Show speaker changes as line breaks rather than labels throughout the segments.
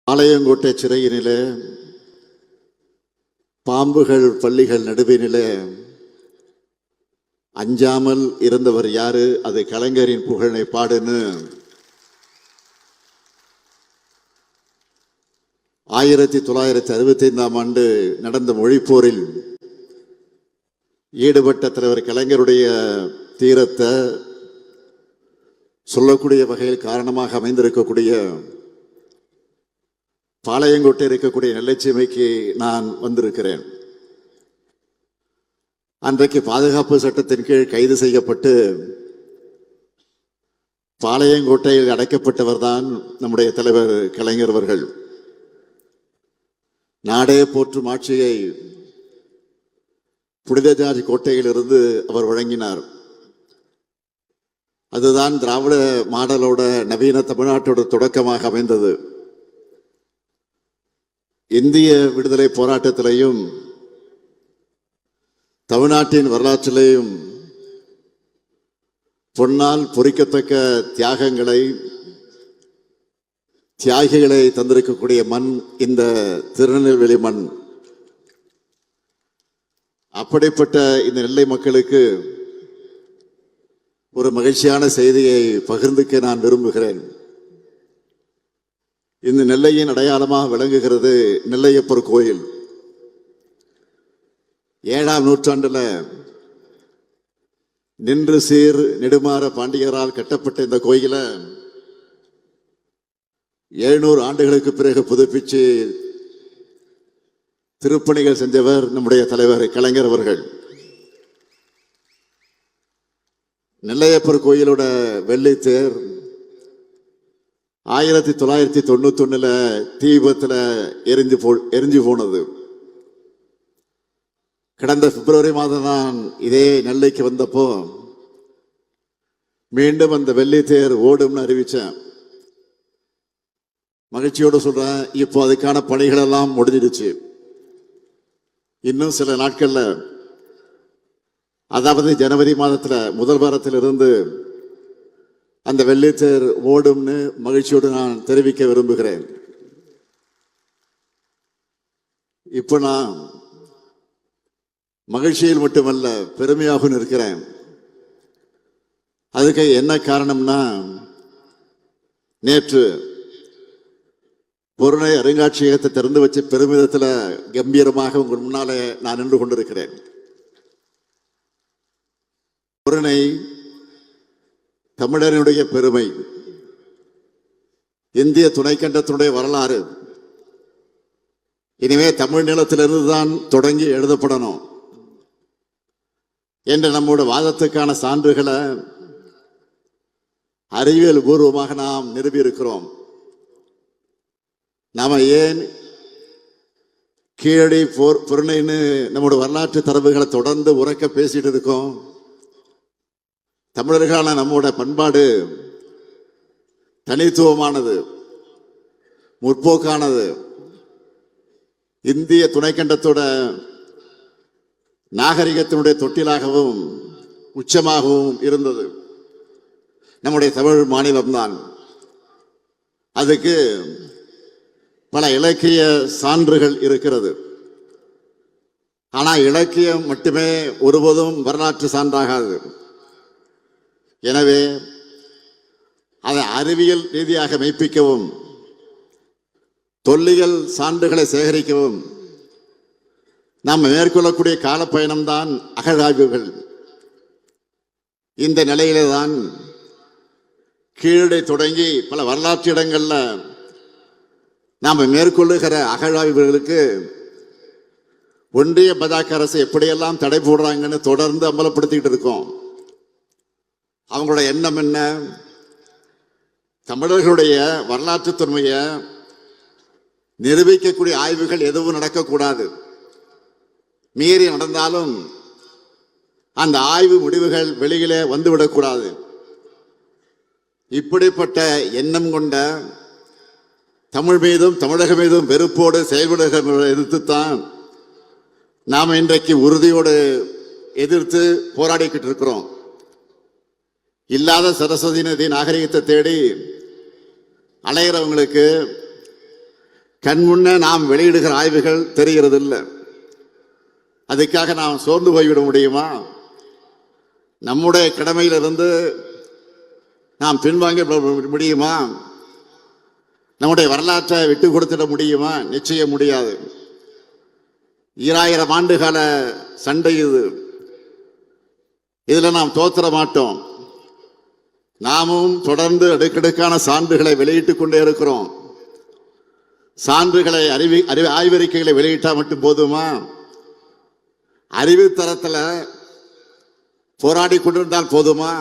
ஆலயங்கோட்டை சிறையினிலே பாம்புகள் பள்ளிகள் நடுவினிலே அஞ்சாமல் இருந்தவர் யாரு? அது கலைஞரின் புகழை பாடுன்னு 1965ஆம் ஆண்டு நடந்த மொழிப்போரில் ஈடுபட்ட தலைவர் கலைஞருடைய தீரத்தை சொல்லக்கூடிய வகையில் காரணமாக அமைந்திருக்கக்கூடிய பாளையங்கோட்டை இருக்கக்கூடிய நெல்லைச்சீமைக்கு நான் வந்திருக்கிறேன். அன்றைக்கு பாதுகாப்பு சட்டத்தின் கீழ் கைது செய்யப்பட்டு பாளையங்கோட்டையில் அடைக்கப்பட்டவர் தான் நம்முடைய தலைவர் கலைஞர் அவர்கள். நாடே போற்றும் ஆட்சியை புனித ஜார்ஜ் கோட்டையிலிருந்து அவர் வழங்கினார். அதுதான் திராவிட மாடலோட நவீன தமிழ்நாட்டோட தொடக்கமாக அமைந்தது. இந்திய விடுதலை போராட்டத்திலையும் தமிழ்நாட்டின் வரலாற்றிலேயும் பொன்னால் பொறிக்கத்தக்க தியாகிகளை தந்திருக்கக்கூடிய மண் இந்த திருநெல்வேலி மண். அப்படிப்பட்ட இந்த நெல்லை மக்களுக்கு ஒரு மகிழ்ச்சியான செய்தியை பகிர்ந்துக்க நான் விரும்புகிறேன். இந்த நெல்லையின் அடையாளமாக விளங்குகிறது நெல்லையப்பர் கோயில். 7ஆம் நூற்றாண்டுல நின்று சீர் நெடுமாற பாண்டியரால் கட்டப்பட்ட இந்த கோயிலை 700 ஆண்டுகளுக்கு பிறகு புதுப்பிச்சு திருப்பணிகள் செஞ்சவர் நம்முடைய தலைவர் கலைஞர் அவர்கள். நெல்லையப்பர் கோயிலோட வெள்ளித்தேர் 1991 தீ விபத்தில் எரிஞ்சு போனது. கடந்த பிப்ரவரி மாதம் தான் இதே நெல்லைக்கு வந்தப்போ மீண்டும் அந்த வெள்ளித்தேர் ஓடும்னு அறிவிச்சேன். மகிழ்ச்சியோடு சொல்றேன், இப்போ அதுக்கான பணிகள் எல்லாம் முடிஞ்சிடுச்சு. இன்னும் சில நாட்கள்ல, அதாவது ஜனவரி மாதத்துல முதல் வாரத்திலிருந்து அந்த வெள்ளித்தேர் ஓடும்னு மகிழ்ச்சியோடு நான் தெரிவிக்க விரும்புகிறேன். இப்போ நான் மகிழ்ச்சியில் மட்டுமல்ல பெருமையாகவும் இருக்கிறேன். அதுக்கு என்ன காரணம்னா, நேற்று பொருணை அருங்காட்சியகத்தை திறந்து வச்ச பெருமிதத்தில் கம்பீரமாக உங்கள் முன்னாலே நான் நின்று கொண்டிருக்கிறேன். பொருணை தமிழனுடைய பெருமை, இந்திய துணைக்கண்டத்தினுடைய வரலாறு இனிமே தமிழ் நிலத்திலிருந்து தான் தொடங்கி எழுதப்படணும் என்ற நம்முடைய வாதத்துக்கான சான்றுகளை அறிவியல் பூர்வமாக நாம் நிறுவியிருக்கிறோம். நாம ஏன் கீழடி பொருணைன்னு நம்முடைய வரலாற்று தரவுகளை தொடர்ந்து உறக்க பேசிட்டு இருக்கோம்? தமிழர்களான நம்முடைய பண்பாடு தனித்துவமானது, முற்போக்கானது, இந்திய துணைக்கண்டத்தோட நாகரிகத்தினுடைய தொட்டிலாகவும் உச்சமாகவும் இருந்தது நம்முடைய தமிழ் மாநிலம்தான். அதுக்கு பல இலக்கிய சான்றுகள் இருக்கிறது. ஆனால் இலக்கியம் மட்டுமே ஒருபோதும் வரலாற்று சான்றாகாது. எனவே அதை அறிவியல் ரீதியாக மெய்ப்பிக்கவும் தொல்லியல் சான்றுகளை சேகரிக்கவும் நாம் மேற்கொள்ளக்கூடிய காலப்பயணம்தான் அகழாய்வுகள். இந்த நிலையிலே தான் கீழடை தொடங்கி பல வரலாற்று இடங்கள்ல நாம் மேற்கொள்ளுகிற அகழாய்வுகளுக்கு ஒன்றிய பாஜக அரசு எப்படியெல்லாம் தடை போடுறாங்கன்னு தொடர்ந்து அம்பலப்படுத்திக்கிட்டு இருக்கோம். அவங்களோட எண்ணம் என்ன? தமிழர்களுடைய வரலாற்று தொன்மையை நிரூபிக்கக்கூடிய ஆய்வுகள் எதுவும் நடக்கக்கூடாது. மீறி நடந்தாலும் அந்த ஆய்வு முடிவுகள் வெளியிலே வந்துவிடக்கூடாது. இப்படிப்பட்ட எண்ணம் கொண்ட தமிழ் மீதும் தமிழக மீதும் வெறுப்போடு செயல்படுகிற எதிர்த்துத்தான் நாம் இன்றைக்கு உறுதியோடு எதிர்த்து போராடிக்கிட்டு இருக்கிறோம். இல்லாத சரஸ்வதி நதி நாகரிகத்தை தேடி அலைகிறவங்களுக்கு கண் முன்னே நாம் வெளியிடுகிற ஆய்வுகள் தெரிகிறது இல்லை. அதுக்காக நாம் சோர்ந்து போய்விட முடியுமா? நம்முடைய கடமையிலிருந்து நாம் பின்வாங்க முடியுமா? நம்முடைய வரலாற்றை விட்டு கொடுத்துட முடியுமா? நிச்சயம் முடியாது. 2000 ஆண்டுகால சண்டை இது. இதுல நாம் தோற்ற மாட்டோம். நாமும் தொடர்ந்து அடுக்கடுக்கான சான்றுகளை வெளியிட்டுக் கொண்டே இருக்கிறோம். சான்றுகளை ஆய்வறிக்கைகளை வெளியிட்டா மட்டும் போதுமா? அறிவு தரத்தில் போராடி கொண்டிருந்தால் போதுமா?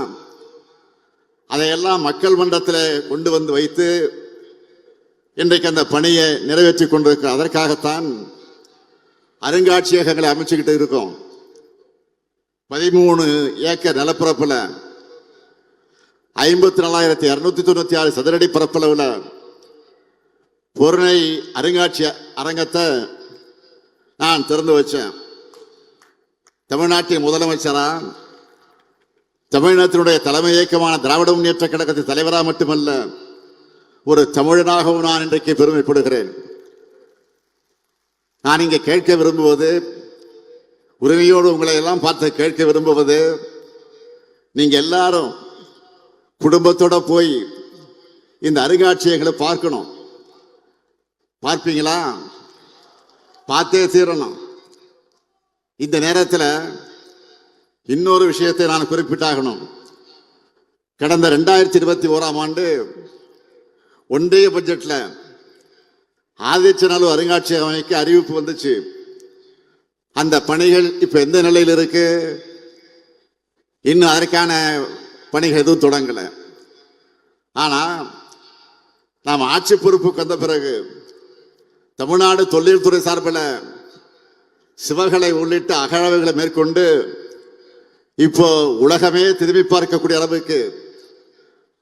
அதையெல்லாம் மக்கள் மன்றத்தில் கொண்டு வந்து வைத்து இன்றைக்கு அந்த பணியை நிறைவேற்றி கொண்டிருக்கிற. அதற்காகத்தான் அருங்காட்சியகங்களை அமைச்சுக்கிட்டு இருக்கோம். 13 ஏக்கர் நிலப்பரப்புல 54,296 சதுரடி பரப்பளவுல பொருணை அருங்காட்சிய அரங்கத்தை நான் திறந்து வச்சேன். தமிழ்நாட்டின் முதலமைச்சரா, தமிழ்நாட்டினுடைய தலைமை இயக்கமான திராவிட முன்னேற்ற கழகத்தின் தலைவராக மட்டுமல்ல, ஒரு தமிழனாகவும் நான் இன்றைக்கு பெருமைப்படுகிறேன். நான் இங்கே கேட்க விரும்புவது, உரிமையோடு உங்களை எல்லாம் பார்த்து கேட்க விரும்புவது, நீங்க எல்லாரும் குடும்பத்தோட போய் இந்த அருங்காட்சியகங்களை பார்க்கணும். பார்ப்பீங்களா? பார்த்தே தீரணும். இந்த நேரத்தில் இன்னொரு விஷயத்தை நான் குறிப்பிட்டாகணும். கடந்த 2021ஆம் ஆண்டு ஒன்றிய பட்ஜெட்ல ஆதிச்சநல்லூர் அருங்காட்சியகம் அமைக்க அறிவிப்பு வந்துச்சு. அந்த பணிகள் இப்ப எந்த நிலையில் இருக்கு? இன்னும் அதற்கான பணிகள் எதுவும் தொடங்கல. ஆனா நாம் ஆட்சி பொறுப்புக்கு வந்த பிறகு தமிழ்நாடு தொழில்துறை சார்பில் சிவகளை உள்ளிட்ட அகழாய்வுகளை மேற்கொண்டு இப்போ உலகமே திரும்பி பார்க்கக்கூடிய அளவுக்கு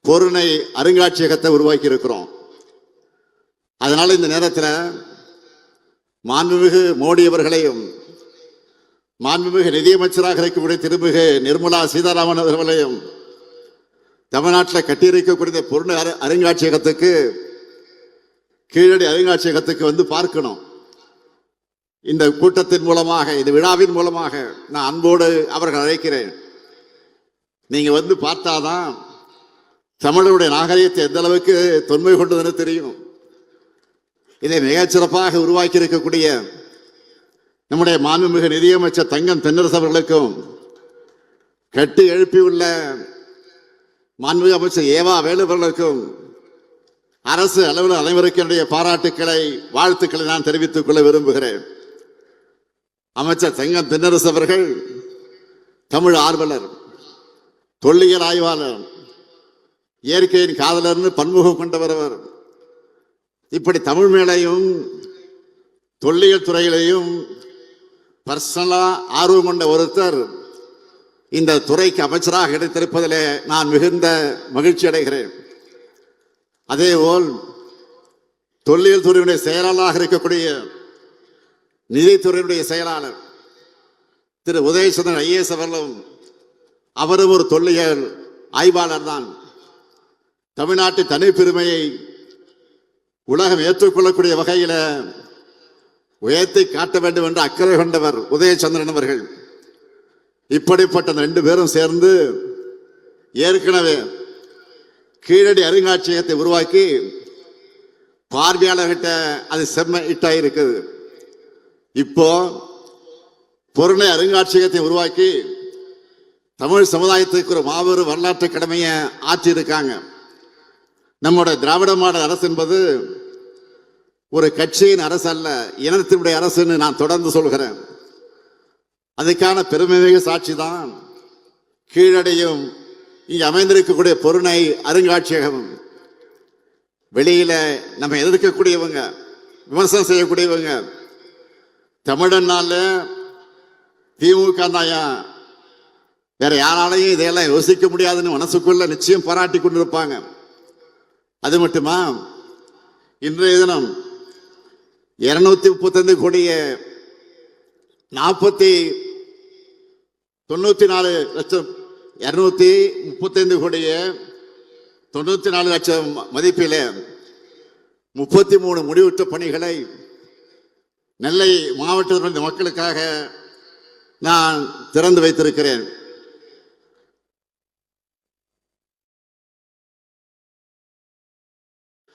பொருணை அருங்காட்சியகத்தை உருவாக்கி இருக்கிறோம். அதனால இந்த நேரத்தில் மாண்புமிகு மோடி அவர்களையும், மாண்புமிகு நிதியமைச்சராக இருக்கக்கூடிய திருமிகு நிர்மலா சீதாராமன் அவர்களையும் தமிழ்நாட்டில் கட்டியிருக்கக்கூடிய பொருணை அருங்காட்சியகத்துக்கு, கீழடி அருங்காட்சியகத்துக்கு வந்து பார்க்கணும். இந்த கூட்டத்தின் மூலமாக, இந்த விழாவின் மூலமாக நான் அன்போடு அவர்கள் அழைக்கிறேன். நீங்க வந்து பார்த்தாதான் தமிழருடைய நாகரிகத்தை எந்த அளவுக்கு தொன்மை கொண்டதுன்னு தெரியும். இதை மிகச்சிறப்பாக உருவாக்கி இருக்கக்கூடிய நம்முடைய மாண்புமிகு நிதியமைச்சர் தங்கம் தென்னரசு அவர்களுக்கும், கட்டி எழுப்பியுள்ள மாண்புமிகு அமைச்சர் ஏவா வேலு அவர்களுக்கும், அரசு அளவில் அனைவருக்கும் என்னுடைய பாராட்டுக்களை, வாழ்த்துக்களை நான் தெரிவித்துக் கொள்ள விரும்புகிறேன். அமைச்சர் தங்கம் தென்னரசு அவர்கள் தமிழ் ஆர்வலர், தொல்லியல் ஆய்வாளர், இயற்கையின் காதலர்னு பன்முகம் கொண்டவர். இப்படி தமிழ் மேலையும் தொல்லியல் துறையிலையும் பர்சனலா ஆர்வம் கொண்ட ஒருத்தர் இந்த துறைக்கு அமைச்சராக கிடைத்திருப்பதிலே நான் மிகுந்த மகிழ்ச்சி அடைகிறேன். அதேபோல் தொல்லியல் துறையினுடைய செயலாளராக இருக்கக்கூடிய நிதித்துறையினுடைய செயலாளர் திரு உதயசந்திரன் ஐஏஎஸ் அவர்களும், அவரும் ஒரு தொல்லியல் ஆய்வாளர் தான். தமிழ்நாட்டின் தனிப்பெருமையை உலகம் ஏற்றுக்கொள்ளக்கூடிய வகையில் உயர்த்தி காட்ட வேண்டும் என்று அக்கறை கொண்டவர் உதயசந்திரன் அவர்கள். இப்படிப்பட்ட 2 பேரும் சேர்ந்து ஏற்கனவே கீழடி அருங்காட்சியகத்தை உருவாக்கி பார்வையாளர்கிட்ட அது செம்ம இருக்குது. இப்போ பொருணை அருங்காட்சியகத்தை உருவாக்கி தமிழ் சமுதாயத்துக்கு ஒரு மாபெரும் வரலாற்று கடமையை ஆற்றி இருக்காங்க. நம்முடைய திராவிட மாடல் அரசு என்பது ஒரு கட்சியின் அரசு அல்ல, இனத்தினுடைய அரசுன்னு நான் தொடர்ந்து சொல்கிறேன். அதுக்கான பெருமைமிகு சாட்சி தான் கீழடியும் இங்கே அமைந்திருக்கக்கூடிய பொருணை அருங்காட்சியகம். வெளியில நம்ம எதிர்க்கக்கூடியவங்க, விமர்சனம் செய்யக்கூடியவங்க, தமிழனால திமுக தாயா, வேற யாராலையும் இதையெல்லாம் யோசிக்க முடியாதுன்னு மனசுக்குள்ள நிச்சயம் பாராட்டி கொண்டிருப்பாங்க. அது மட்டுமா, இன்றைய தினம் 235 கோடியே 94 லட்சம் 235 கோடியே 94 லட்சம் மதிப்பிலே 33 முடிவுற்ற பணிகளை நெல்லை மாவட்டத்தின் மக்களுக்காக நான் திறந்து வைத்திருக்கிறேன்.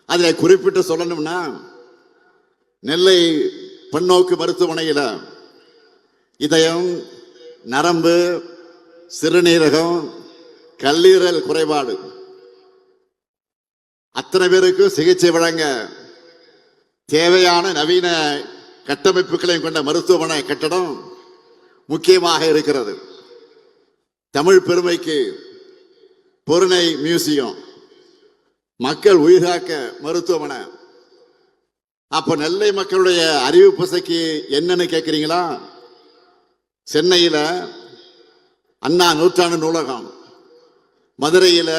அதில் குறிப்பிட்டு சொல்லணும்னா, நெல்லை பன்னோக்கு மருத்துவமனையில் இதயம், நரம்பு, சிறுநீரகம், கல்லீரல் குறைபாடு அத்தனை பேருக்கு சிகிச்சை வழங்க தேவையான நவீன கட்டமைப்புகளையும் கொண்ட மருத்துவமனை கட்டடம் முக்கியமாக இருக்கிறது. தமிழ் பெருமைக்கு பொருணை மியூசியம், மக்கள் உயிர்காக்க மருத்துவமனை. அப்ப நெல்லை மக்களுடைய அறிவு பசைக்கு என்னன்னு கேட்கிறீங்களா? சென்னையில அண்ணா நூற்றாண்டு நூலகம், மதுரையில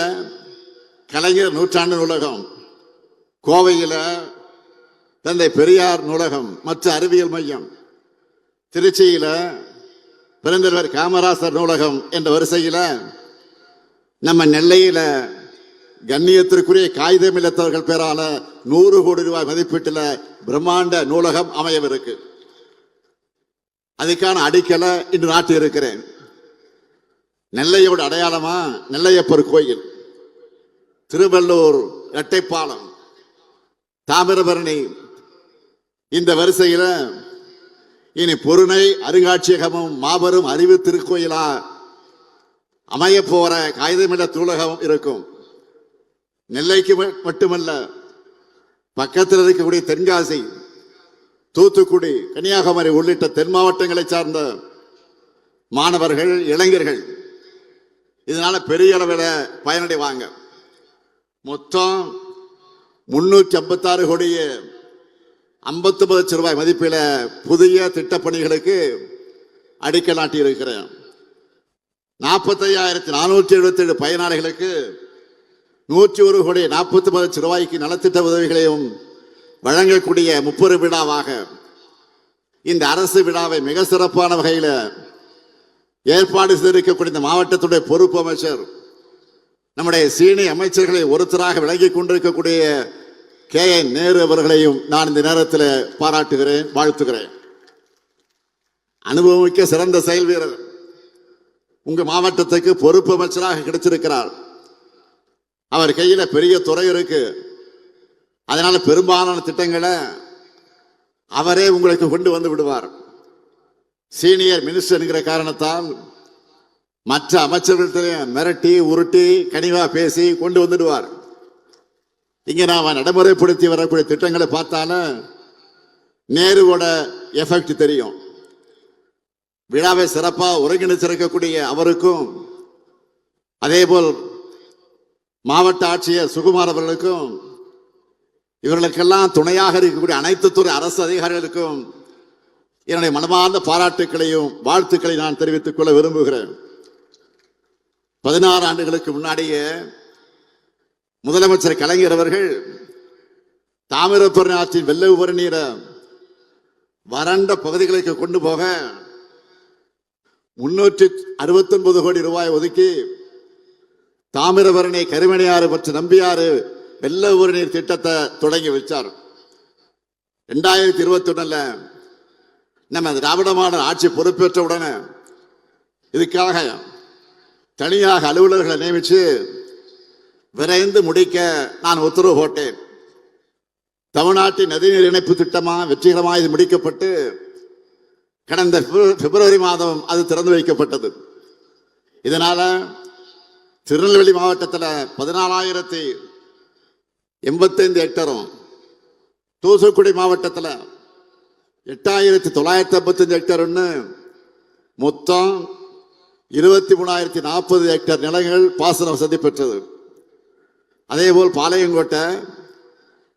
கலைஞர் நூற்றாண்டு நூலகம், கோவையில தந்தை பெரியார் நூலகம் மற்றும் அறிவியல் மையம், திருச்சியில பெருந்தலைவர் காமராசர் நூலகம் என்ற வரிசையில நம்ம நெல்லையில கண்ணியத்திற்குரிய காகிதம் இல்லத்தவர்கள் பேரால 100 கோடி ரூபாய் மதிப்பீட்டில் பிரம்மாண்ட நூலகம் அமையவிருக்கு. அதுக்கான அடிக்கலை இன்று நாட்டி இருக்கிறேன். நெல்லையோட அடையாளமா நெல்லையப்பர் கோயில், திருவள்ளூர் இரட்டைப்பாலம், தாமிரபரணி. இந்த வரிசையில இனி பொருணை அருங்காட்சியகமும் மாபெரும் அறிவு திருக்கோயிலா அமைய போற காகிதமில்ல நூலகம் இருக்கும். நெல்லைக்கு மட்டுமல்ல, பக்கத்தில் இருக்கக்கூடிய தென்காசி, தூத்துக்குடி, கன்னியாகுமரி உள்ளிட்ட தென் மாவட்டங்களை சார்ந்த மாணவர்கள், இளைஞர்கள் இதனால பெரிய அளவில் பயனடைவாங்க. மொத்தம் 356 கோடியே 59 லட்சம் ரூபாய் மதிப்பில் புதிய திட்டப்பணிகளுக்கு அடிக்கல் நாட்டி இருக்கிறேன். 45,477 பயனாளிகளுக்கு 101 கோடி 49 லட்சம் ரூபாய்க்கு நலத்திட்ட உதவிகளையும் வழங்கக்கூடிய முப்பெரு விழாவாக இந்த அரசு விழாவை மிக சிறப்பான வகையில் ஏற்பாடு செய்திருக்கக்கூடிய இந்த மாவட்டத்துடைய பொறுப்பு அமைச்சர், நம்முடைய சீனியர் அமைச்சர்களை ஒருத்தராக விளங்கிக் கொண்டிருக்கக்கூடிய KN நேரு அவர்களையும் நான் இந்த நேரத்தில் பாராட்டுகிறேன், வாழ்த்துகிறேன். அனுபவமிக்க சிறந்த செயல் வீரர் உங்க மாவட்டத்துக்கு பொறுப்பு அமைச்சராக கிடைச்சிருக்கிறார். அவர் கையில பெரிய துறை இருக்கு. அதனால பெரும்பாலான திட்டங்களை அவரே உங்களுக்கு கொண்டு வந்து விடுவார். சீனியர் மினிஸ்டர் என்கிற காரணத்தால் மற்ற அமைச்சர்களையும் மிரட்டி உருட்டி கனிவா பேசி கொண்டு வந்துடுவார். இங்க நாம நடைமுறைப்படுத்தி வரக்கூடிய திட்டங்களை பார்த்தாலும் நேருவோட எஃபெக்ட் தெரியும். விழாவை சிறப்பாக ஒருங்கிணைச்சிருக்கக்கூடிய அவருக்கும், அதேபோல் மாவட்ட ஆட்சியர் சுகுமார் அவர்களுக்கும், இவர்களுக்கெல்லாம் துணையாக இருக்கக்கூடிய அனைத்து துறை அரசு அதிகாரிகளுக்கும் என்னுடைய மனமார்ந்த பாராட்டுக்களையும் வாழ்த்துக்களை நான் தெரிவித்துக் கொள்ள விரும்புகிறேன். 16 ஆண்டுகளுக்கு முன்னாடியே முதலமைச்சர் கலைஞர் அவர்கள் தாமிரபரணி ஆற்றின் வெள்ள உபரி நீரை வறண்ட பகுதிகளுக்கு கொண்டு போக 369 கோடி ரூபாய் ஒதுக்கி தாமிரபரணி, கருமணியாறு மற்றும் நம்பியாறு வெள்ள உபரி நீர் திட்டத்தை தொடங்கி வச்சார். 2021 நம்ம திராவிட மாடல் ஆட்சி பொறுப்பேற்ற உடனே இதுக்காக தனியாக அலுவலர்களை நியமித்து விரைந்து முடிக்க நான் உத்தரவு போட்டேன். தமிழ்நாட்டின் நதிநீர் இணைப்பு திட்டமாக வெற்றிகரமாக இது முடிக்கப்பட்டு கடந்த பிப்ரவரி மாதம் அது திறந்து வைக்கப்பட்டது. இதனால திருநெல்வேலி மாவட்டத்தில் 14,085 ஹெக்டரும், தூத்துக்குடி மாவட்டத்தில் 8,955 ஹெக்டர்னு மொத்தம் 23,040 ஹெக்டர் நிலங்கள் பாசன வசதி பெற்றது. அதேபோல் பாளையங்கோட்டை,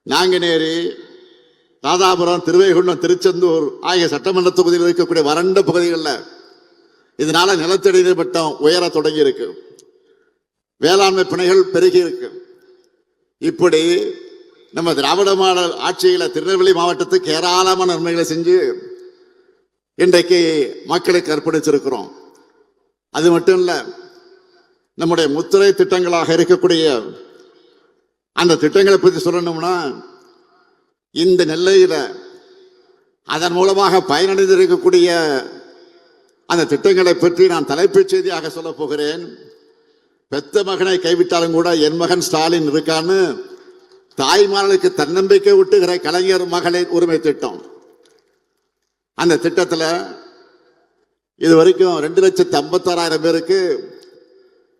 நாங்குநேரி, ராதாபுரம், திருவைகுண்டம், திருச்செந்தூர் ஆகிய சட்டமன்ற தொகுதியில் இருக்கக்கூடிய வறண்ட பகுதிகளில் இதனால நிலத்தடி நீர் மட்டம் உயர தொடங்கி இருக்கு. வேளாண்மை பிணைகள் பெருகி இருக்கு. இப்படி நம்ம திராவிட மாடல் ஆட்சியில திருநெல்வேலி மாவட்டத்துக்கு ஏராளமான நன்மைகளை செஞ்சு இன்றைக்கு மக்களுக்கு அர்ப்பணிச்சிருக்கிறோம். அது மட்டும் இல்ல, நம்முடைய முத்திரை திட்டங்களாக இருக்கக்கூடிய அந்த திட்டங்களை பற்றி சொல்லணும்னா இந்த நெல்லையில அதன் மூலமாக பயனடைந்திருக்கக்கூடிய அந்த திட்டங்களை பற்றி நான் தலைப்புச் செய்தியாக சொல்ல போகிறேன். பெத்த மகனை கைவிட்டாலும் கூட என் மகன் ஸ்டாலின் இருக்கான்னு தாய்மார்களுக்கு தன்னம்பிக்கை ஊட்டுகிற கலைஞர் மகளிர் உரிமை திட்டம். அந்த திட்டத்தில் இதுவரைக்கும் 2,56,000 பேருக்கு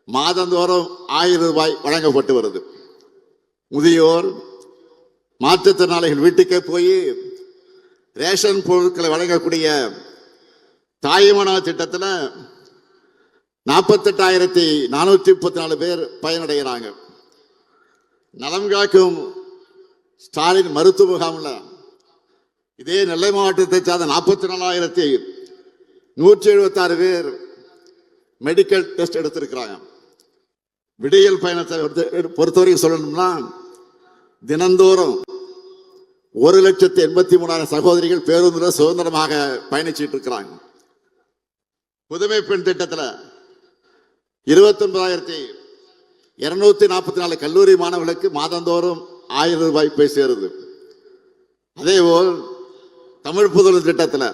மாதந்தோறும் 1000 ரூபாய் வழங்கப்பட்டு வருது. முதியோர் மாற்றுத்திறனாளிகள் வீட்டுக்கே போய் ரேஷன் பொருட்களை வழங்கக்கூடிய தாய்மன திட்டத்தில் 48,434 பேர் பயனடைகிறாங்க. நலம் காக்கும் ஸ்டாலின் மருத்துவ முகாமில் இதே நெல்லை மாவட்டத்தை சார்ந்த 44,176 பேர் மெடிக்கல் டெஸ்ட் எடுத்திருக்கிறாங்க. விடியல் பயணத்தை பொறுத்தவரைக்கும் சொல்லணும்னா தினந்தோறும் 1,83,000 சகோதரிகள் பேருந்தில் சுதந்திரமாக பயணிச்சுட்டு இருக்கிறாங்க. புதுமை பெண் திட்டத்தில் 29,244 கல்லூரி மாணவர்களுக்கு மாதந்தோறும் 1000 ரூபாய் போய் சேருது. அதேபோல் தமிழ் புதல்வன் திட்டத்தில்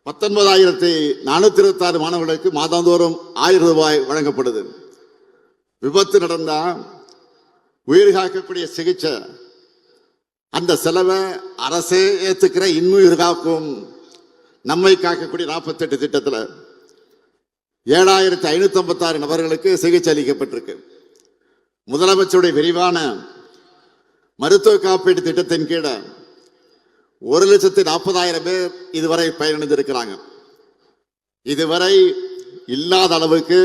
19,426 மாணவர்களுக்கு மாதந்தோறும் 1000 ரூபாய் வழங்கப்படுது. விபத்து நடந்தா உயிர் காக்கக்கூடிய சிகிச்சை அந்த செலவை அரசே ஏற்றுக்கிற இன்னுயிர் காக்கும் நம்மை காக்கக்கூடிய 48 திட்டத்தில் 7,556 நபர்களுக்கு சிகிச்சை அளிக்கப்பட்டிருக்கு. முதலமைச்சருடைய விரிவான மருத்துவ காப்பீட்டு திட்டத்தின் கீழ 1,40,000 பேர் இதுவரை பயனடைந்திருக்கிறாங்க. இதுவரை இல்லாத அளவுக்கு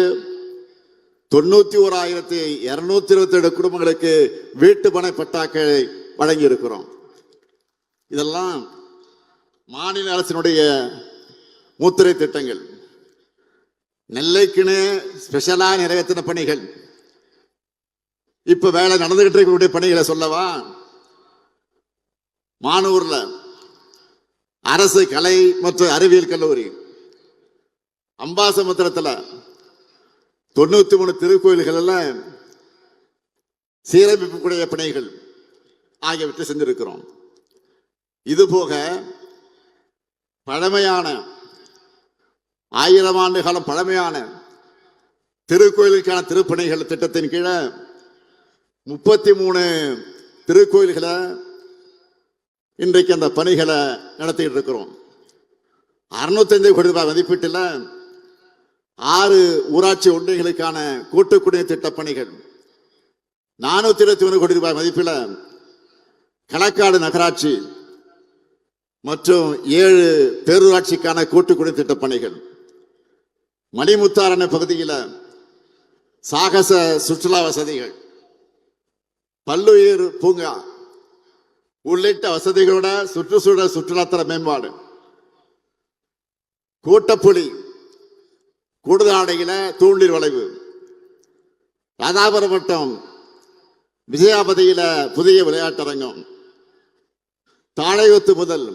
91,227 குடும்பங்களுக்கு வீட்டு மனை பட்டாக்களை வழங்கி இருக்கிறோம். இதெல்லாம் மாநில அரசினுடைய முத்திரை திட்டங்கள். நெல்லைக்குன்னு ஸ்பெஷலா நிறைவேற்றின பணிகள், இப்ப வேலை நடந்துகிட்டு இருக்கக்கூடிய பணிகளை சொல்லவா? மானூர்ல அரசு கலை மற்றும் அறிவியல் கல்லூரி, அம்பாசமுத்திரத்தில் 93 திருக்கோயில்கள் சீரமைப்புடைய பணிகள் ஆகியவற்றை செஞ்சிருக்கிறோம். இது போக பழமையான 1000 ஆண்டு காலம் பழமையான திருக்கோயிலுக்கான திருப்பணிகள் திட்டத்தின் கீழே 33 திருக்கோயில்களை இன்றைக்கு அந்த பணிகளை நடத்திட்டு இருக்கிறோம். 605 கோடி ரூபாய் மதிப்பீட்டில் 6 ஊராட்சி ஒன்றியங்களுக்கான கூட்டு குடிநீர் திட்ட பணிகள், 421 கோடி ரூபாய் மதிப்பில் களக்காடு நகராட்சி மற்றும் 7 பேரூராட்சிக்கான கூட்டு குடிநீர் திட்ட பணிகள், மணிமுத்தாரணை பகுதியில் சாகச சுற்றுலா வசதிகள், பல்லுயிர் பூங்கா உள்ளிட்ட வசதிகளோட சுற்றுச்சூழல் சுற்றுலாத்தல மேம்பாடு, கூட்டப்புலி கூடுதாடையில தூண்டில் வளைவு, ராதாபுரம் வட்டம் விஜயாபதியில புதிய விளையாட்டரங்கம், தாழையொத்து முதல்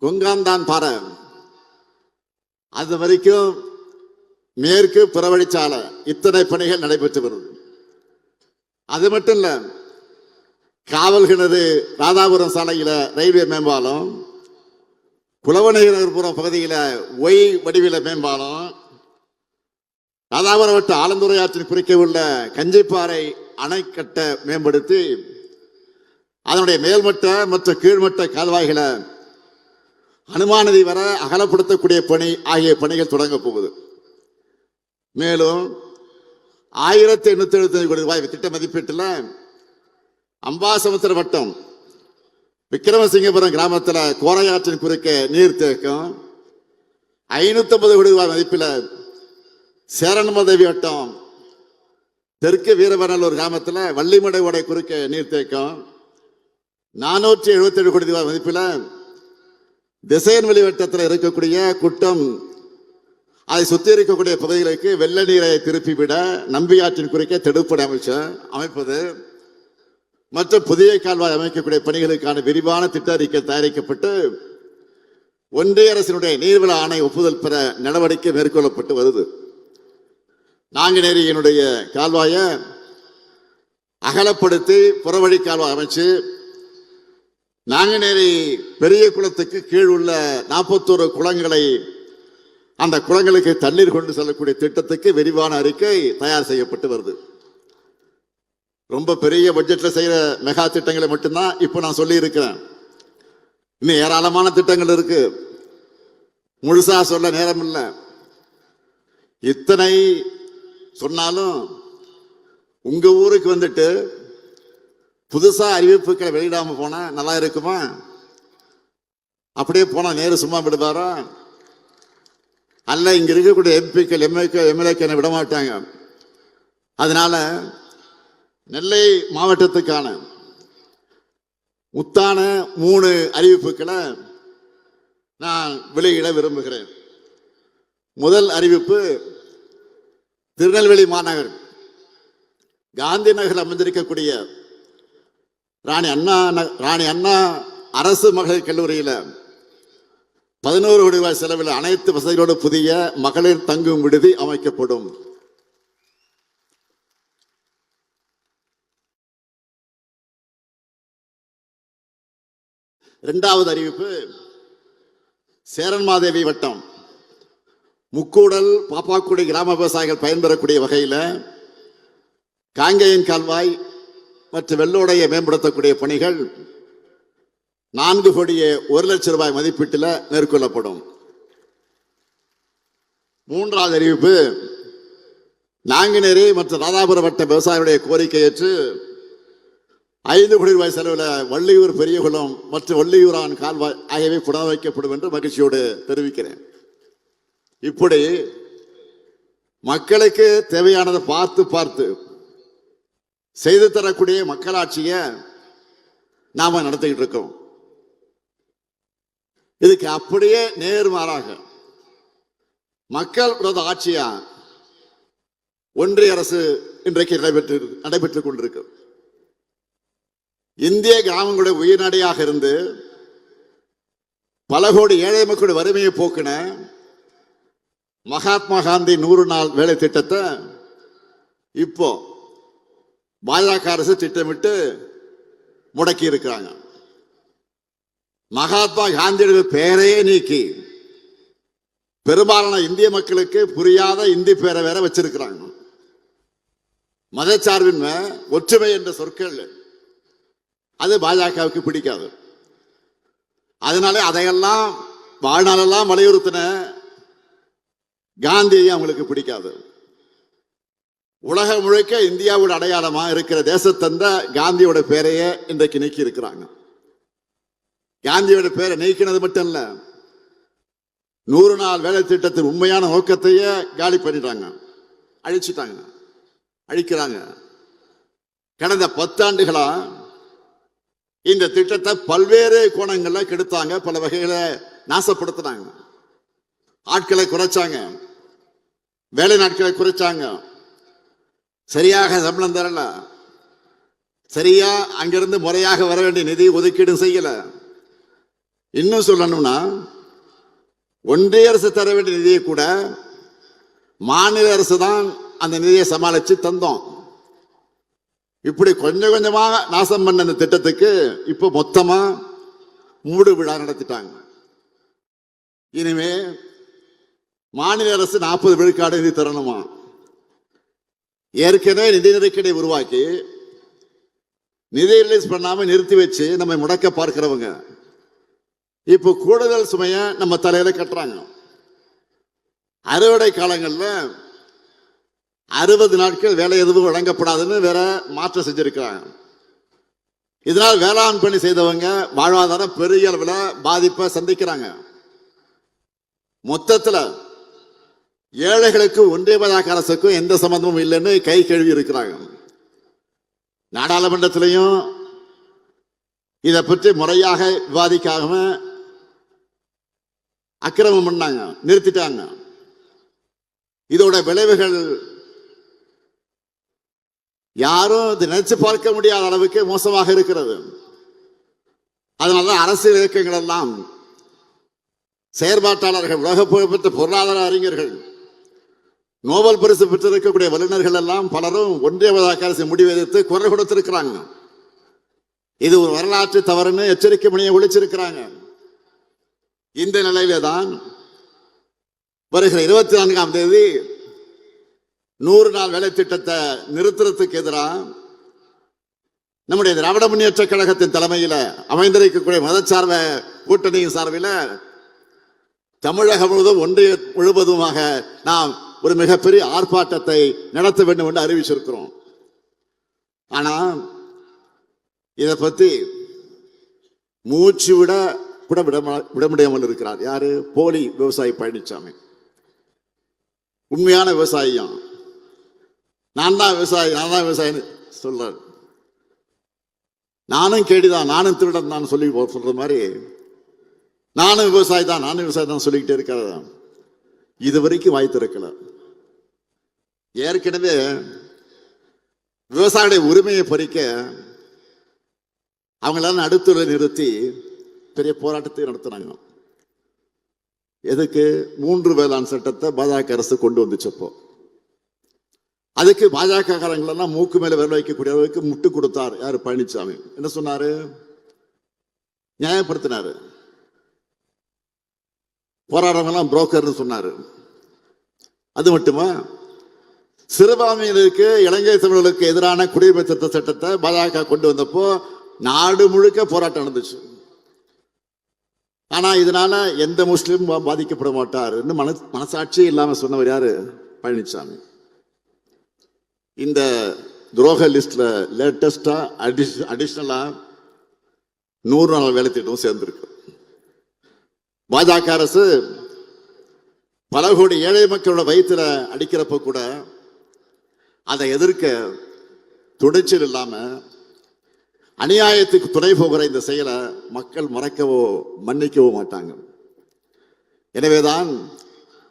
கொங்காந்தான் பாறை அது வரைக்கும் மேற்கு புறவழிச்சாலை இத்தனை பணிகள் நடைபெற்று வருது. அது மட்டும் இல்ல, காவல் கிணறு ராதாபுரம் சாலையில ரயில்வே மேம்பாலம், குளவநகர்புரம் பகுதியில் ஒய் வடிவில மேம்பாலம், ராதாபுரம் வட்ட ஆலந்துறை ஆற்றின் குறுக்கே உள்ள கஞ்சிப்பாறை அணைக்கட்டை மேம்படுத்தி அதனுடைய மேல்மட்ட மற்றும் கீழ்மட்ட கால்வாய்களை அனுமானதி வர அகலப்படுத்தக்கூடிய பணி ஆகிய பணிகள் தொடங்க போகுது. மேலும் 1,875 கோடி ரூபாய் திட்ட மதிப்பீட்டில் அம்பாசமுத்திர வட்டம் விக்கிரமசிங்கபுரம் கிராமத்தில் கோரையாற்றின் குறுக்கே நீர்த்தேக்கம், 550 கோடி ரூபாய் மதிப்பில் சேரன்மதேவி வட்டம் தெற்கு வீரவநல்லூர் கிராமத்தில் வள்ளிமடை ஓடை குறுக்கே நீர்த்தேக்கம், 477 கோடி ரூபாய் மதிப்பில் திசையன்வெளி வட்டத்தில் இருக்கக்கூடிய குட்டம் அதை சுத்தி இருக்கக்கூடிய பகுதிகளுக்கு வெள்ள நீரை திருப்பிவிட நம்பியாற்றின் குறுக்கே தடுப்பணை அமைப்பது மற்றும் புதிய கால்வாய் அமைக்கக்கூடிய பணிகளுக்கான விரிவான திட்ட அறிக்கை தயாரிக்கப்பட்டு ஒன்றிய அரசினுடைய நீர்வள ஆணை ஒப்புதல் பெற நடவடிக்கை மேற்கொள்ளப்பட்டு வருது. நாங்குநேரியினுடைய கால்வாயை அகலப்படுத்தி புறவழி கால்வாய் அமைச்சு நாங்குநேரி பெரிய குளத்துக்கு கீழ் உள்ள 41 குளங்களை அந்த குளங்களுக்கு தண்ணீர் கொண்டு செல்லக்கூடிய திட்டத்துக்கு விரிவான அறிக்கை தயார் செய்யப்பட்டு வருது. ரொம்ப பெரிய பட்ஜெட்ல செய்யற மெகா திட்டங்களை மட்டும்தான் இப்ப நான் சொல்லி இருக்கிறேன். இன்னும் ஏராளமான திட்டங்கள் இருக்கு, முழுசா சொல்ல நேரம் இல்லை. இத்தனை சொன்னாலும் உங்க ஊருக்கு வந்துட்டு புதுசா அறிவிப்புகளை வெளியிடாம போனா நல்லா இருக்குமா? அப்படியே போனா நேரு சும்மா விடுவாரா? அல்ல, இங்க இருக்கக்கூடிய எம்பிக்கள் எம்எல்ஏக்கள் விட மாட்டாங்க. அதனால நெல்லை மாவட்டத்துக்கான முத்தான 3 அறிவிப்புகளை நான் வெளியிட விரும்புகிறேன். முதல் அறிவிப்பு, திருநெல்வேலி மாநகர் காந்தி நகர் அமைந்திருக்கக்கூடிய ராணி அண்ணா அரசு மகளிர் கல்லூரியில் 11 கோடி ரூபாய் செலவில் அனைத்து வசதிகளோடு புதிய மகளிர் தங்கும் விடுதி அமைக்கப்படும். இரண்டாவது அறிவிப்பு, சேரன்மாதேவி வட்டம் முக்கூடல் பாப்பாக்குடி கிராம விவசாயிகள் பயன்பெறக்கூடிய வகையில் காங்கேயன் கால்வாய் மற்றும் வெள்ளோடையை மேம்படுத்தக்கூடிய பணிகள் 4 கோடியே 1 லட்சம் ரூபாய் மதிப்பீட்டில் மேற்கொள்ளப்படும். மூன்றாவது அறிவிப்பு, நாங்குநேரி மற்றும் ராதாபுரம் வட்ட விவசாயிகளுடைய கோரிக்கை ஏற்று 5 கோடி ரூபாய் செலவில் வள்ளியூர் பெரியகுளம் மற்றும் வள்ளியூரான் கால்வாய் ஆகியவை புனரமைக்கப்படும் என்று மகிழ்ச்சியோடு தெரிவிக்கிறேன். இப்படி மக்களுக்கு தேவையானதை பார்த்து பார்த்து செய்து தரக்கூடிய மக்களாட்சியை நாம நடத்திக்கிட்டு இருக்கோம். இதுக்கு அப்படியே நேர்மாறாக மக்கள் விரோத ஆட்சியா ஒன்றிய அரசு இன்றைக்கு நடைபெற்றுக் கொண்டிருக்கு. இந்திய கிராமங்களுடைய உயிர்நடையாக இருந்து பல கோடி ஏழை மக்களுடைய வறுமையை போக்கின மகாத்மா காந்தி 100 நாள் வேலை திட்டத்தை இப்போ பாஜக அரசு திட்டமிட்டு முடக்கி இருக்கிறாங்க. மகாத்மா காந்தியுடைய பெயரையே நீக்கி பெரும்பாலான இந்திய மக்களுக்கு புரியாத இந்தி பேரை வேற வச்சிருக்கிறாங்க. மதச்சார்பின்மை, ஒற்றுமை என்ற சொற்கள் அது பாஜகவுக்கு பிடிக்காது. அதனால அதையெல்லாம் வாழ்நாளெல்லாம் வலியுறுத்தின காந்தியை அவங்களுக்கு பிடிக்காது. உலகம் முழுக்க இந்தியாவோட அடையாளமா இருக்கிற தேசத்தந்த காந்தியோட பேரையே இன்றைக்கு நீக்கி இருக்கிறாங்க. காந்தியோட பேரை நீக்கினது மட்டும் இல்ல, 100 நாள் வேலை திட்டத்தின் உண்மையான நோக்கத்தையே காலி பண்ணிட்டாங்க, அழிக்கிறாங்க. கடந்த 10 ஆண்டுகளா இந்த திட்டத்தை பல்வேறு கோணங்கள்ல கெடுத்தாங்க, பல வகையில நாசப்படுத்தினாங்க. ஆட்களை குறைச்சாங்க, வேலை நாட்களை குறைச்சாங்க, சரியாக சம்பளம் தரல, சரியா அங்கிருந்து முறையாக வர வேண்டிய நிதி ஒதுக்கீடு செய்யல. இன்னும் சொல்லணும்னா ஒன்றிய அரசு தர வேண்டிய நிதியை கூட மாநில அரசு தான் அந்த நிதியை சமாளிச்சு தந்தோம். இப்படி கொஞ்சம் கொஞ்சமாக நாசம் பண்ண அந்த திட்டத்துக்கு இப்ப மொத்தமா மூடு விழா நடத்திட்டாங்க. இனிமே மாநில அரசு 40 விழுக்காடு நிதி தரணுமா? ஏற்கனவே நிதி நெருக்கடி உருவாக்கி நிதி ரிலீஸ் பண்ணாம நிறுத்தி வச்சு நம்ம முடக்க பார்க்கிறவங்க இப்போ கூடுதல் சுமைய நம்ம தலையில கட்டுறாங்க. அறுவடை காலங்களில் 60 நாட்கள் வேலை எதுவும் வழங்கப்படாதுன்னு வேற மாற்றம் செஞ்சிருக்கிறாங்க. இதனால் வேளாண் பணி செய்தவங்க வாழ்வாதாரம் பெரிய அளவில் பாதிப்பை சந்திக்கிறாங்க. மொத்தத்தில் ஏழைகளுக்கு ஒன்றிய பாஜக அரசுக்கும் எந்த சம்பந்தமும் இல்லைன்னு கை கழுவி இருக்கிறாங்க. நாடாளுமன்றத்திலையும் இதை பற்றி முறையாக விவாதிக்காம அக்கிரமம் பண்ணாங்க, நிறுத்திட்டாங்க. இதோட விளைவுகள் யாரும் நினைச்சு பார்க்க முடியாத அளவுக்கு மோசமாக இருக்கிறது. அதனால அரசியல் இயக்கங்கள் எல்லாம், செயற்பாட்டாளர்கள், உலக புகழ்பெற்ற பொருளாதார அறிஞர்கள், நோபல் பரிசு பெற்றிருக்கக்கூடிய வல்லுநர்கள் எல்லாம் பலரும் ஒன்றிய பாஜக அரசு முடிவு எதிர்த்து குரல் கொடுத்திருக்கிறாங்க. இது ஒரு வரலாற்று தவறுன்னு எச்சரிக்கை மணியை ஒழிச்சிருக்கிறாங்க. இந்த நிலையில தான் வருகிற 24ஆம் தேதி 100 நாள் வேலை திட்டத்தை நிறுத்துறதுக்கு எதிராக நம்முடைய திராவிட முன்னேற்ற கழகத்தின் தலைமையில் அமைந்திருக்கக்கூடிய மதச்சார்ப கூட்டணியின் சார்பில் தமிழகம் முழுவதும் ஒன்றிய முழுவதுமாக நாம் ஒரு மிகப்பெரிய ஆர்ப்பாட்டத்தை நடத்த வேண்டும் என்று அறிவிச்சிருக்கிறோம். ஆனா இதை பத்தி மூச்சு விட கூட விட முடியாமல் இருக்கிறார். யாரு? போலி விவசாயி பழனிசாமி. உண்மையான விவசாயியும் நான் தான் விவசாயின்னு சொல்றாரு. நானும் கேடிதான், நானும் திருடன் தான் சொல்லி சொல்ற மாதிரி நானும் விவசாயி தான் சொல்லிக்கிட்டே இருக்கிறதா. இது வரைக்கும் வாய் திறக்கல. ஏற்கனவே விவசாயிகளுடைய உரிமையை பறிக்க அவங்களால நடுத்தூரை நிறுத்தி பெரிய போராட்டத்தை நடத்தினாங்க. எதுக்கு? 3 வேளாண் சட்டத்தை பாஜக அரசு கொண்டு வந்துச்சப்போ அதுக்கு பாஜக காரங்களெல்லாம் மூக்கு மேல விரல் வைக்கக்கூடிய அளவுக்கு முட்டு கொடுத்தார். யாரு? பழனிசாமி. என்ன சொன்னாரு? நியாயப்படுத்தினாரு. போராடுறவங்கலாம் புரோக்கர்னு சொன்னாரு. அது மட்டுமா, சிறுபான்மையினருக்கு இலங்கை தமிழர்களுக்கு எதிரான குடியுரிமை திருத்த சட்டத்தை பாஜக கொண்டு வந்தப்போ நாடு முழுக்க போராட்டம் நடந்துச்சு. ஆனா இதனால எந்த முஸ்லீமும் பாதிக்கப்பட மாட்டார் மனசாட்சி இல்லாம சொன்னவர் யாரு? பழனிசாமி. இந்த துரோக லிஸ்ட்ல லேட்டஸ்டா அடிஷனலா 100 நாள் வேலை திட்டம் சேர்ந்திருக்கு. பாஜக அரசு பல கோடி ஏழை மக்களோட வயிற்றுல அடிக்கிறப்ப கூட அதை எதிர்க்க துணிச்சல் இல்லாம அநியாயத்துக்கு துணை போகிற இந்த செயலை மக்கள் மறக்கவோ மன்னிக்கவோ மாட்டாங்க. எனவேதான்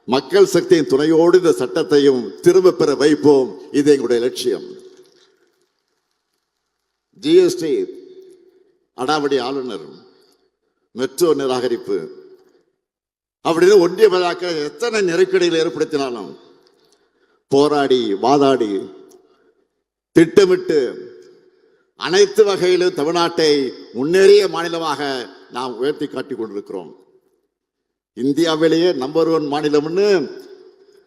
மக்கள் சக்தியின் துணையோடு இந்த சட்டத்தையும் திரும்ப பெற வைப்போம். இது எங்களுடைய லட்சியம். ஜிஎஸ்டி அடாவடி ஆளுநர், மெட்ரோ நிராகரிப்பு அப்படின்னு ஒன்றிய பாஜக எத்தனை நெருக்கடியில் ஏற்படுத்தினாலும் போராடி வாதாடி திட்டமிட்டு அனைத்து வகையிலும் தமிழ்நாட்டை முன்னேறிய மாநிலமாக நாம் உயர்த்தி காட்டிக் கொண்டிருக்கிறோம். இந்தியாவிலேயே நம்பர் 1 மாநிலம்னு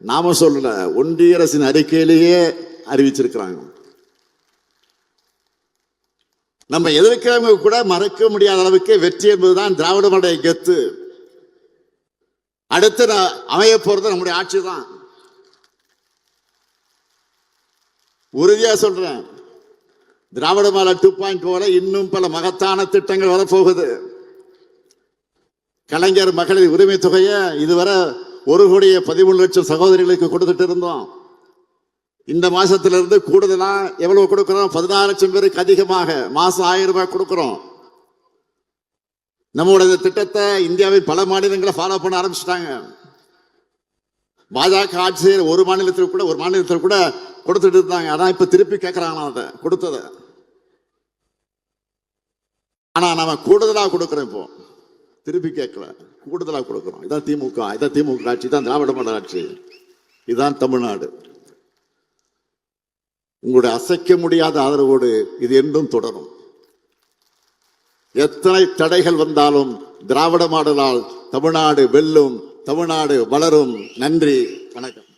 நாம சொல்லல, ஒன்றிய அரசின் அறிக்கையிலேயே அறிவிச்சிருக்கிறாங்க. நம்ம எதிர்க்கிறவங்க கூட மறக்க முடியாத அளவுக்கு வெற்றி என்பதுதான் திராவிட மாடல் கெத்து. அடுத்து அமைய போறது நம்முடைய ஆட்சி தான். உறுதியா சொல்றேன், திராவிட மாடல் 2.0 இன்னும் பல மகத்தான திட்டங்கள் வரப்போகுது. கலைஞர் மகளிர் உரிமை தொகையை இதுவரை 1,13,00,000 சகோதரிகளுக்கு கொடுத்துட்டு இருந்தோம். இந்த மாசத்திலிருந்து கூடுதலா எவ்வளவு கொடுக்கிறோம்? 16 லட்சம் பேருக்கு அதிகமாக மாசம் 1000 ரூபாய் கொடுக்கிறோம். நம்முடைய திட்டத்தை இந்தியாவில் பல மாநிலங்களை ஃபாலோ பண்ண ஆரம்பிச்சிட்டாங்க. பாஜக ஆட்சி ஒரு மாநிலத்தில் கூட கொடுத்துட்டு இருந்தாங்க. அதான் இப்ப திருப்பி கேட்கிறாங்க அதை கொடுத்தத. ஆனா நம்ம கூடுதலா கொடுக்கிறோம். இப்போ திருப்பி கேட்கல, கூடுதலா கொடுக்கிறோம். இதான் திமுக ஆட்சி, தான் திராவிட மாடல் ஆட்சி, இதுதான் தமிழ்நாடு. உங்களுடைய அசைக்க முடியாத ஆதரவோடு இது என்றும் தொடரும். எத்தனை தடைகள் வந்தாலும் திராவிட மாடலால் தமிழ்நாடு வெல்லும், தமிழ்நாடு வளரும். நன்றி, வணக்கம்.